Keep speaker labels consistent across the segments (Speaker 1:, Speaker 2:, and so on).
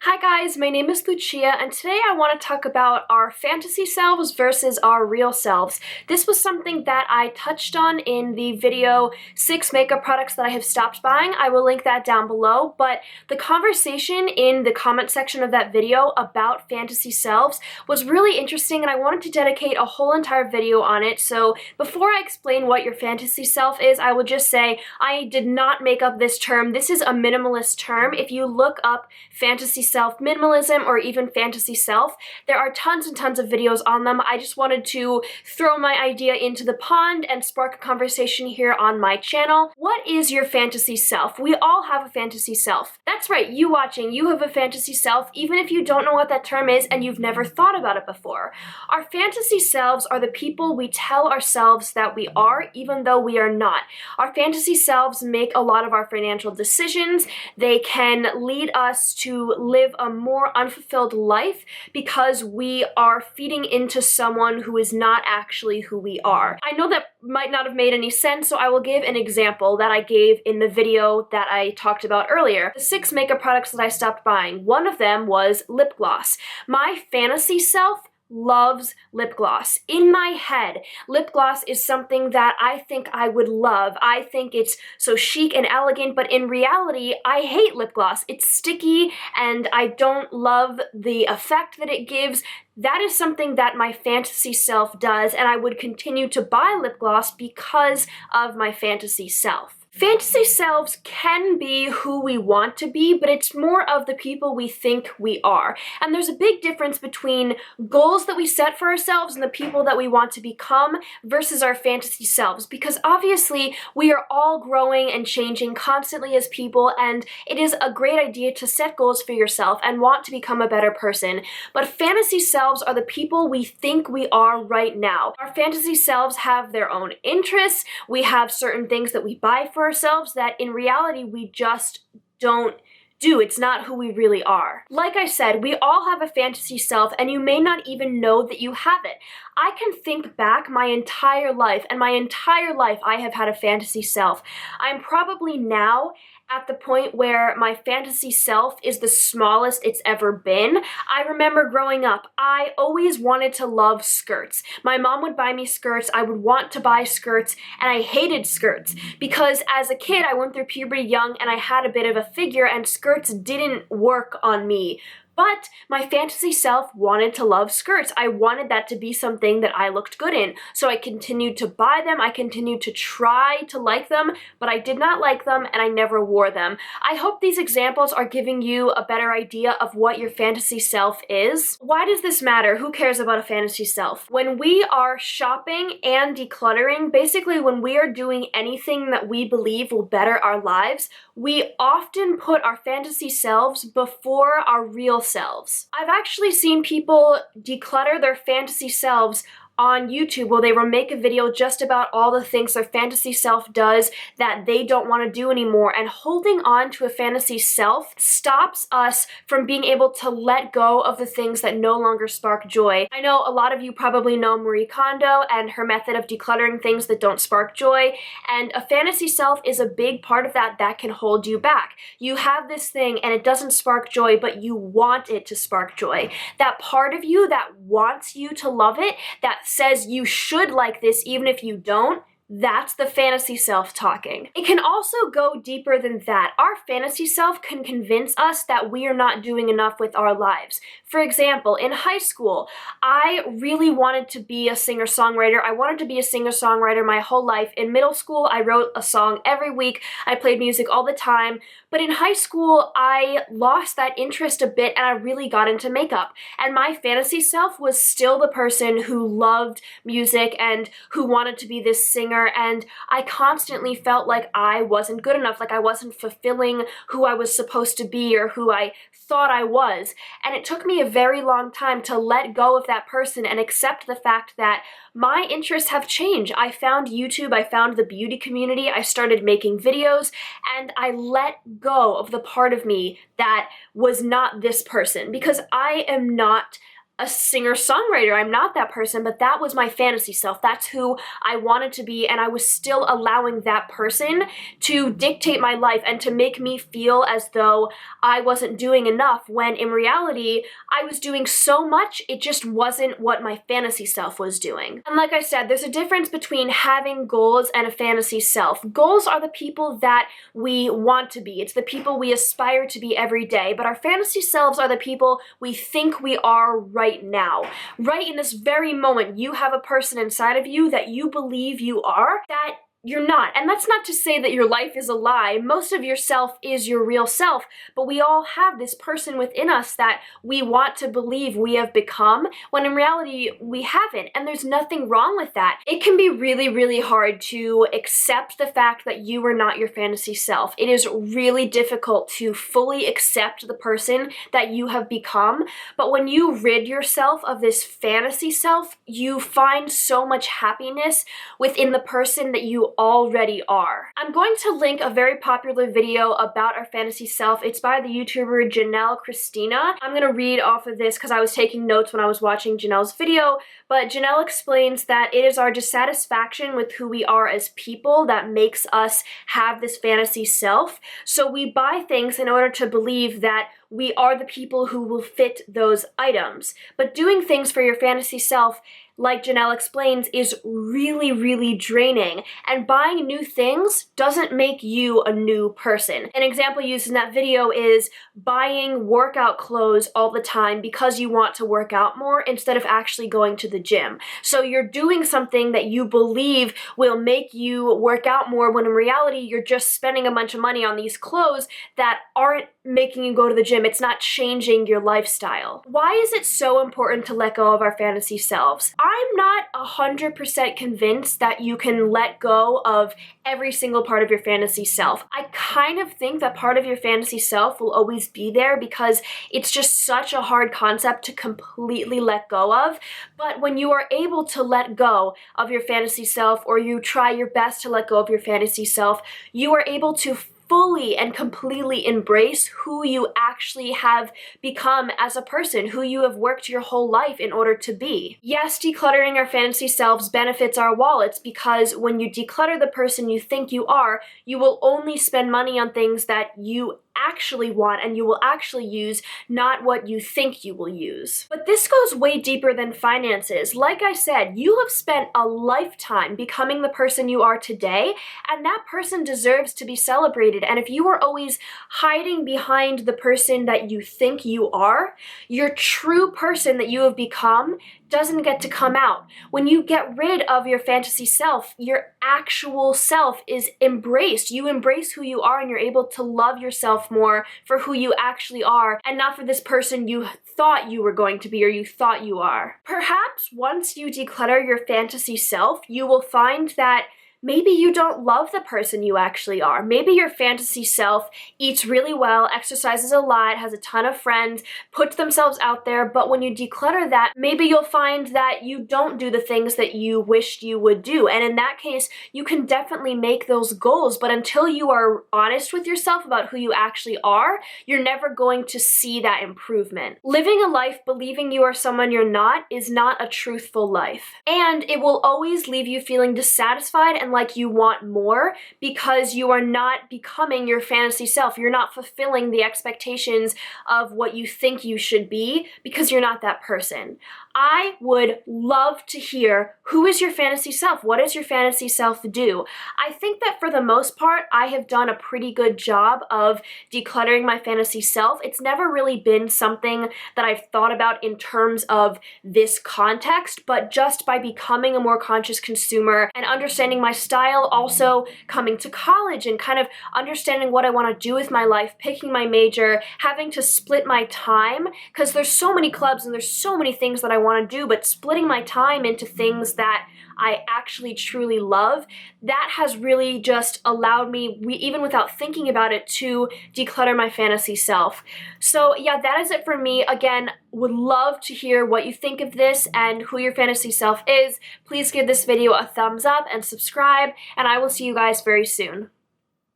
Speaker 1: Hi guys, my name is Lucia, and today I want to talk about our fantasy selves versus our real selves. This was something that I touched on in the video 6 makeup products that I have stopped buying. I will link that down below, but the conversation in the comment section of that video about fantasy selves was really interesting, and I wanted to dedicate a whole entire video on it. So before I explain what your fantasy self is, I will just say I did not make up this term. This is a minimalist term. If you look up fantasy self minimalism or even fantasy self, there are tons and tons of videos on them. I just wanted to throw my idea into the pond and spark a conversation here on my channel. What is your fantasy self? We all have a fantasy self. That's right, you watching, you have a fantasy self even if you don't know what that term is and you've never thought about it before. Our fantasy selves are the people we tell ourselves that we are even though we are not. Our fantasy selves make a lot of our financial decisions. They can lead us to live a more unfulfilled life because we are feeding into someone who is not actually who we are. I know that might not have made any sense, so I will give an example that I gave in the video that I talked about earlier. The 6 makeup products that I stopped buying. One of them was lip gloss. My fantasy self loves lip gloss. In my head, lip gloss is something that I think I would love. I think it's so chic and elegant, but in reality, I hate lip gloss. It's sticky and I don't love the effect that it gives. That is something that my fantasy self does, and I would continue to buy lip gloss because of my fantasy self. Fantasy selves can be who we want to be, but it's more of the people we think we are. And there's a big difference between goals that we set for ourselves and the people that we want to become versus our fantasy selves, because obviously we are all growing and changing constantly as people, and it is a great idea to set goals for yourself and want to become a better person. But fantasy selves are the people we think we are right now. Our fantasy selves have their own interests. We have certain things that we buy for ourselves that in reality we just don't do. It's not who we really are. Like I said, we all have a fantasy self and you may not even know that you have it. I can think back my entire life, and my entire life I have had a fantasy self. I'm probably now at the point where my fantasy self is the smallest it's ever been. I remember growing up, I always wanted to love skirts. My mom would buy me skirts, I would want to buy skirts, and I hated skirts because as a kid I went through puberty young and I had a bit of a figure and skirts didn't work on me. But my fantasy self wanted to love skirts. I wanted that to be something that I looked good in. So I continued to buy them, I continued to try to like them, but I did not like them and I never wore them. I hope these examples are giving you a better idea of what your fantasy self is. Why does this matter? Who cares about a fantasy self? When we are shopping and decluttering, basically when we are doing anything that we believe will better our lives, we often put our fantasy selves before our real selves. I've actually seen people declutter their fantasy selves on YouTube where they will make a video just about all the things their fantasy self does that they don't want to do anymore, and holding on to a fantasy self stops us from being able to let go of the things that no longer spark joy. I know a lot of you probably know Marie Kondo and her method of decluttering things that don't spark joy, and a fantasy self is a big part of that can hold you back. You have this thing and it doesn't spark joy, but you want it to spark joy. That part of you that wants you to love it, that says you should like this even if you don't, that's the fantasy self talking. It can also go deeper than that. Our fantasy self can convince us that we are not doing enough with our lives. For example, in high school, I really wanted to be a singer-songwriter. I wanted to be a singer-songwriter my whole life. In middle school, I wrote a song every week. I played music all the time. But in high school, I lost that interest a bit and I really got into makeup. And my fantasy self was still the person who loved music and who wanted to be this singer, and I constantly felt like I wasn't good enough, like I wasn't fulfilling who I was supposed to be or who I thought I was. And it took me a very long time to let go of that person and accept the fact that my interests have changed. I found YouTube, I found the beauty community, I started making videos, and I let go of the part of me that was not this person because I am not a singer-songwriter. I'm not that person, but that was my fantasy self. That's who I wanted to be, and I was still allowing that person to dictate my life and to make me feel as though I wasn't doing enough, when in reality, I was doing so much, it just wasn't what my fantasy self was doing. And like I said, there's a difference between having goals and a fantasy self. Goals are the people that we want to be. It's the people we aspire to be every day, but our fantasy selves are the people we think we are right now. Right in this very moment, you have a person inside of you that you believe you are that you're not. And that's not to say that your life is a lie. Most of yourself is your real self, but we all have this person within us that we want to believe we have become, when in reality, we haven't. And there's nothing wrong with that. It can be really, really hard to accept the fact that you are not your fantasy self. It is really difficult to fully accept the person that you have become. But when you rid yourself of this fantasy self, you find so much happiness within the person that you already are. I'm going to link a very popular video about our fantasy self. It's by the YouTuber Janelle Cristina. I'm gonna read off of this because I was taking notes when I was watching Janelle's video, but Janelle explains that it is our dissatisfaction with who we are as people that makes us have this fantasy self. So we buy things in order to believe that we are the people who will fit those items. But doing things for your fantasy self, like Janelle explains, is really, really draining. And buying new things doesn't make you a new person. An example used in that video is buying workout clothes all the time because you want to work out more instead of actually going to the gym. So you're doing something that you believe will make you work out more, when in reality, you're just spending a bunch of money on these clothes that aren't making you go to the gym. It's not changing your lifestyle. Why is it so important to let go of our fantasy selves? I'm not 100% convinced that you can let go of every single part of your fantasy self. I kind of think that part of your fantasy self will always be there because it's just such a hard concept to completely let go of. But when you are able to let go of your fantasy self, or you try your best to let go of your fantasy self, you are able to fully and completely embrace who you actually have become as a person, who you have worked your whole life in order to be. Yes, decluttering our fantasy selves benefits our wallets, because when you declutter the person you think you are, you will only spend money on things that you actually want and you will actually use, not what you think you will use. But this goes way deeper than finances. Like I said, you have spent a lifetime becoming the person you are today, and that person deserves to be celebrated. And if you are always hiding behind the person that you think you are, your true person that you have become doesn't get to come out. When you get rid of your fantasy self, your actual self is embraced. You embrace who you are and you're able to love yourself more for who you actually are, and not for this person you thought you were going to be or you thought you are. Perhaps once you declutter your fantasy self, you will find that maybe you don't love the person you actually are. Maybe your fantasy self eats really well, exercises a lot, has a ton of friends, puts themselves out there, but when you declutter that, maybe you'll find that you don't do the things that you wished you would do. And in that case, you can definitely make those goals, but until you are honest with yourself about who you actually are, you're never going to see that improvement. Living a life believing you are someone you're not is not a truthful life. And it will always leave you feeling dissatisfied and like you want more, because you are not becoming your fantasy self. You're not fulfilling the expectations of what you think you should be, because you're not that person. I would love to hear, who is your fantasy self? What does your fantasy self do? I think that for the most part, I have done a pretty good job of decluttering my fantasy self. It's never really been something that I've thought about in terms of this context, but just by becoming a more conscious consumer and understanding my style, also coming to college and kind of understanding what I want to do with my life, picking my major, having to split my time, because there's so many clubs and there's so many things that I want to do, but splitting my time into things that I actually truly love, that has really just allowed me, even without thinking about it, to declutter my fantasy self. So yeah, that is it for me. Again, would love to hear what you think of this and who your fantasy self is. Please give this video a thumbs up and subscribe, and I will see you guys very soon.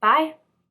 Speaker 1: Bye!